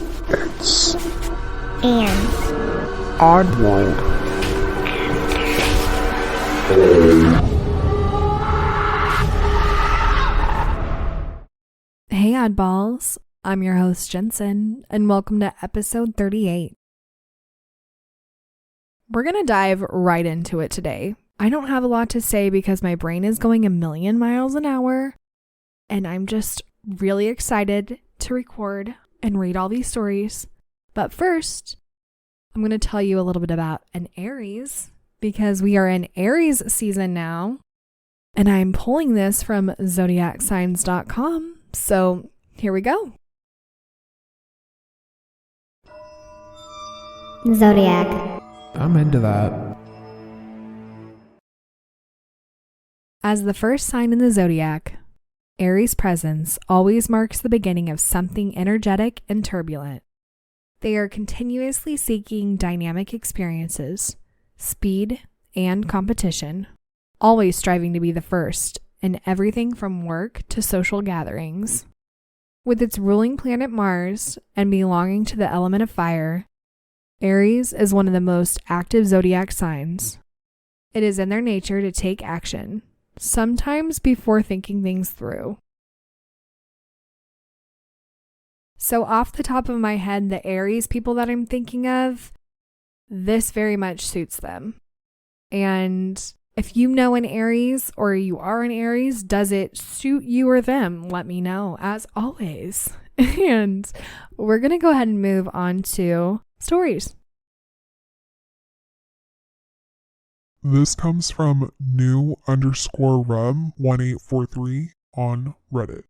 It's and Oddworld. Hey oddballs, I'm your host Jensen, and welcome to episode 38. We're gonna dive right into it today. I don't have a lot to say because my brain is going a million miles an hour, and I'm just really excited to record and read all these stories. But first, I'm gonna tell you a little bit about an Aries, because we are in Aries season now, and I'm pulling this from zodiacsigns.com. So here we go. Zodiac. I'm into that. As the first sign in the zodiac, Aries' presence always marks the beginning of something energetic and turbulent. They are continuously seeking dynamic experiences, speed, and competition, always striving to be the first in everything from work to social gatherings. With its ruling planet Mars and belonging to the element of fire, Aries is one of the most active zodiac signs. It is in their nature to take action, sometimes before thinking things through. So off the top of my head, the Aries people that I'm thinking of, this very much suits them. And if you know an Aries or you are an Aries, does it suit you or them? Let me know, as always. And we're going to go ahead and move on to stories. This comes from new_rum1843 on Reddit.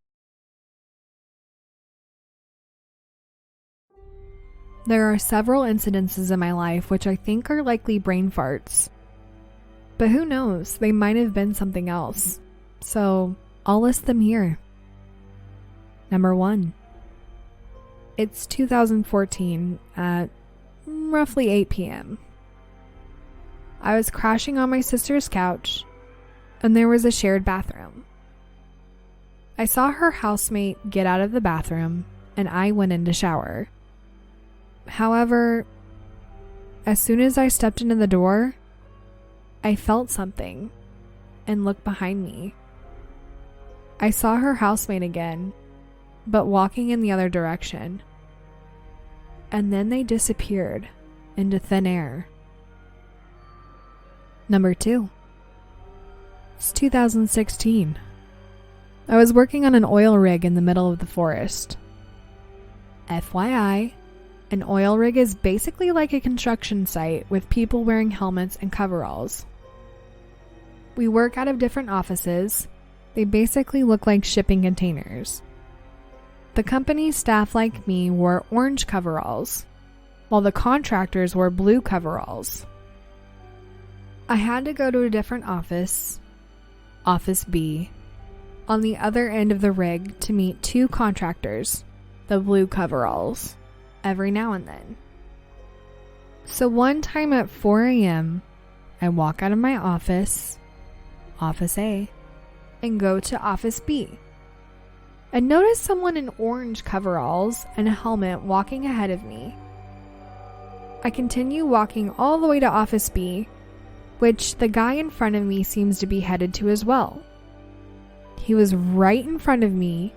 There are several incidences in my life which I think are likely brain farts. But who knows, they might have been something else. So I'll list them here. Number 1. It's 2014 at roughly 8 p.m. I was crashing on my sister's couch, and there was a shared bathroom. I saw her housemate get out of the bathroom, and I went in to shower. However, as soon as I stepped into the door, I felt something and looked behind me. I saw her housemate again, but walking in the other direction. And then they disappeared into thin air. Number 2. It's 2016. I was working on an oil rig in the middle of the forest. FYI, an oil rig is basically like a construction site with people wearing helmets and coveralls. We work out of different offices. They basically look like shipping containers. The company staff like me wore orange coveralls, while the contractors wore blue coveralls. I had to go to a different office, Office B, on the other end of the rig to meet 2 contractors, the blue coveralls, every now and then. So one time at 4 a.m., I walk out of my office, Office A, and go to Office B. I notice someone in orange coveralls and a helmet walking ahead of me. I continue walking all the way to Office B, which the guy in front of me seems to be headed to as well. He was right in front of me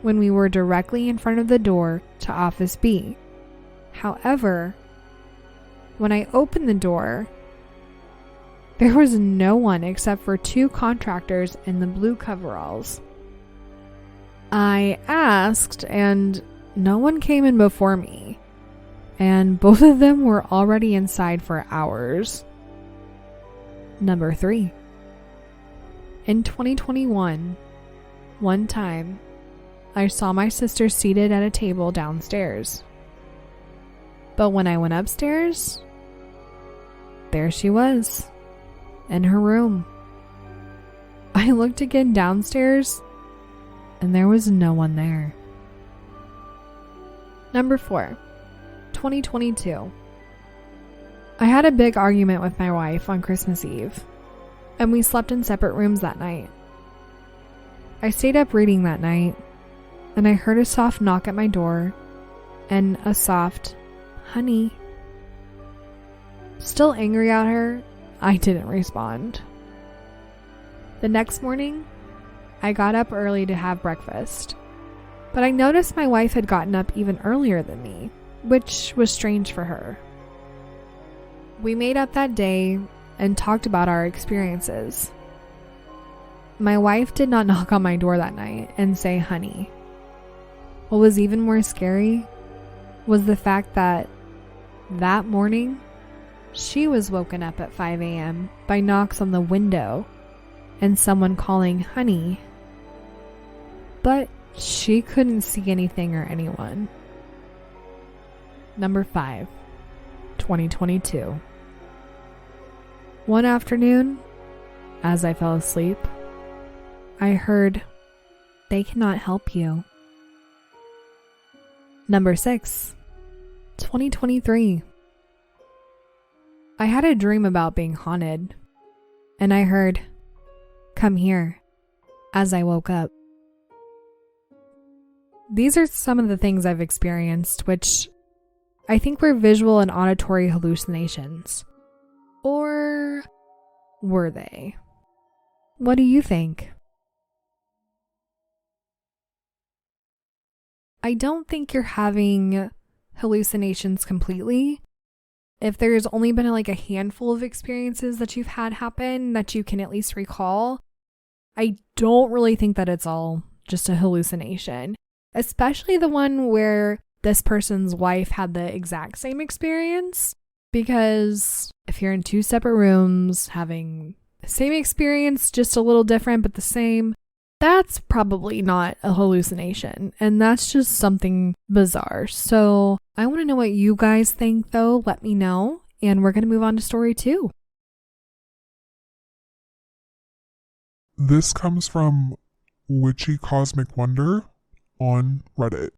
when we were directly in front of the door to Office B. However, when I opened the door, there was no one except for 2 contractors in the blue coveralls. I asked, and no one came in before me, and both of them were already inside for hours. Number 3. In 2021, one time, I saw my sister seated at a table downstairs. But when I went upstairs, there she was, in her room. I looked again downstairs, and there was no one there. Number 4. 2022. I had a big argument with my wife on Christmas Eve, and we slept in separate rooms that night. I stayed up reading that night, and I heard a soft knock at my door, and a soft, "Honey." Still angry at her, I didn't respond. The next morning, I got up early to have breakfast, but I noticed my wife had gotten up even earlier than me, which was strange for her. We made up that day and talked about our experiences. My wife did not knock on my door that night and say "honey." What was even more scary was the fact that morning, she was woken up at 5 a.m. by knocks on the window and someone calling "honey." But she couldn't see anything or anyone. Number 5, 2022. One afternoon, as I fell asleep, I heard, "They cannot help you." Number 6, 2023. I had a dream about being haunted, and I heard, "Come here," as I woke up. These are some of the things I've experienced, which I think were visual and auditory hallucinations. Or were they? What do you think? I don't think you're having hallucinations completely. If there's only been like a handful of experiences that you've had happen that you can at least recall, I don't really think that it's all just a hallucination. Especially the one where this person's wife had the exact same experience. Because if you're in 2 separate rooms having the same experience, just a little different but the same, that's probably not a hallucination. And that's just something bizarre. So I want to know what you guys think though. Let me know. And we're going to move on to story 2. This comes from witchycosmicwonder on Reddit.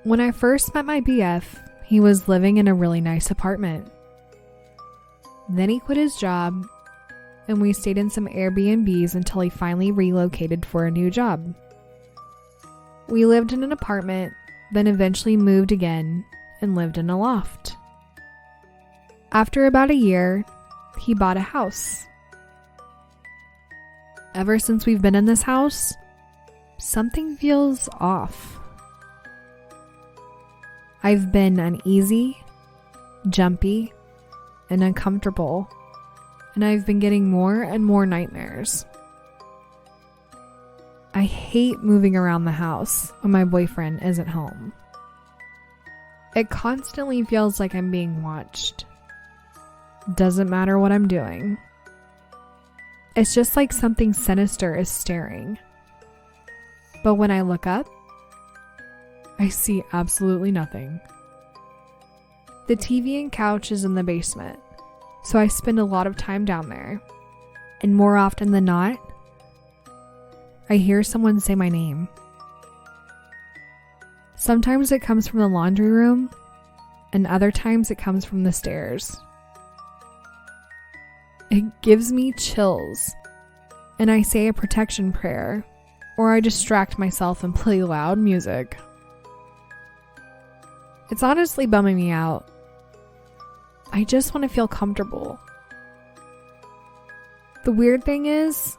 When I first met my BF, he was living in a really nice apartment. Then he quit his job, and we stayed in some Airbnbs until he finally relocated for a new job. We lived in an apartment, then eventually moved again and lived in a loft. After about a year, he bought a house. Ever since we've been in this house, something feels off. I've been uneasy, jumpy, and uncomfortable, and I've been getting more and more nightmares. I hate moving around the house when my boyfriend isn't home. It constantly feels like I'm being watched. Doesn't matter what I'm doing. It's just like something sinister is staring. But when I look up, I see absolutely nothing. The TV and couch is in the basement, so I spend a lot of time down there. And more often than not, I hear someone say my name. Sometimes it comes from the laundry room, and other times it comes from the stairs. It gives me chills, and I say a protection prayer, or I distract myself and play loud music. It's honestly bumming me out. I just want to feel comfortable. The weird thing is,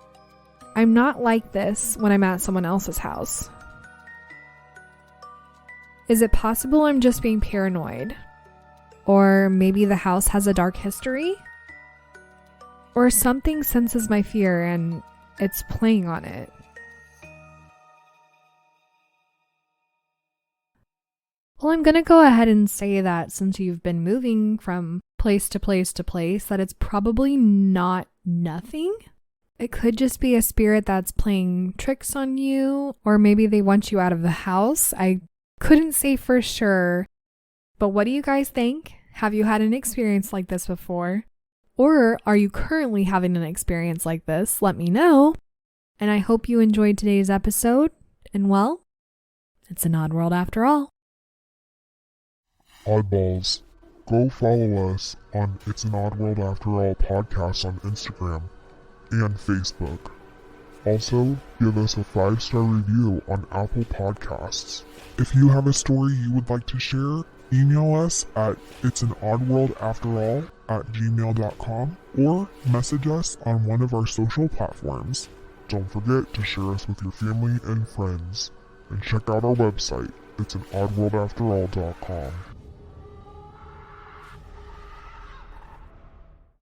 I'm not like this when I'm at someone else's house. Is it possible I'm just being paranoid? Or maybe the house has a dark history? Or something senses my fear and it's playing on it. Well, I'm gonna go ahead and say that since you've been moving from place to place to place, that it's probably not nothing. It could just be a spirit that's playing tricks on you, or maybe they want you out of the house. I couldn't say for sure, but what do you guys think? Have you had an experience like this before? Or are you currently having an experience like this? Let me know. And I hope you enjoyed today's episode. And well, it's an odd world after all. Oddballs, go follow us on It's an Odd World After All podcast on Instagram and Facebook. Also, give us a 5-star review on Apple Podcasts. If you have a story you would like to share, email us at it'sanoddworldafterall@gmail.com or message us on one of our social platforms. Don't forget to share us with your family and friends. And check out our website, it'sanoddworldafterall.com.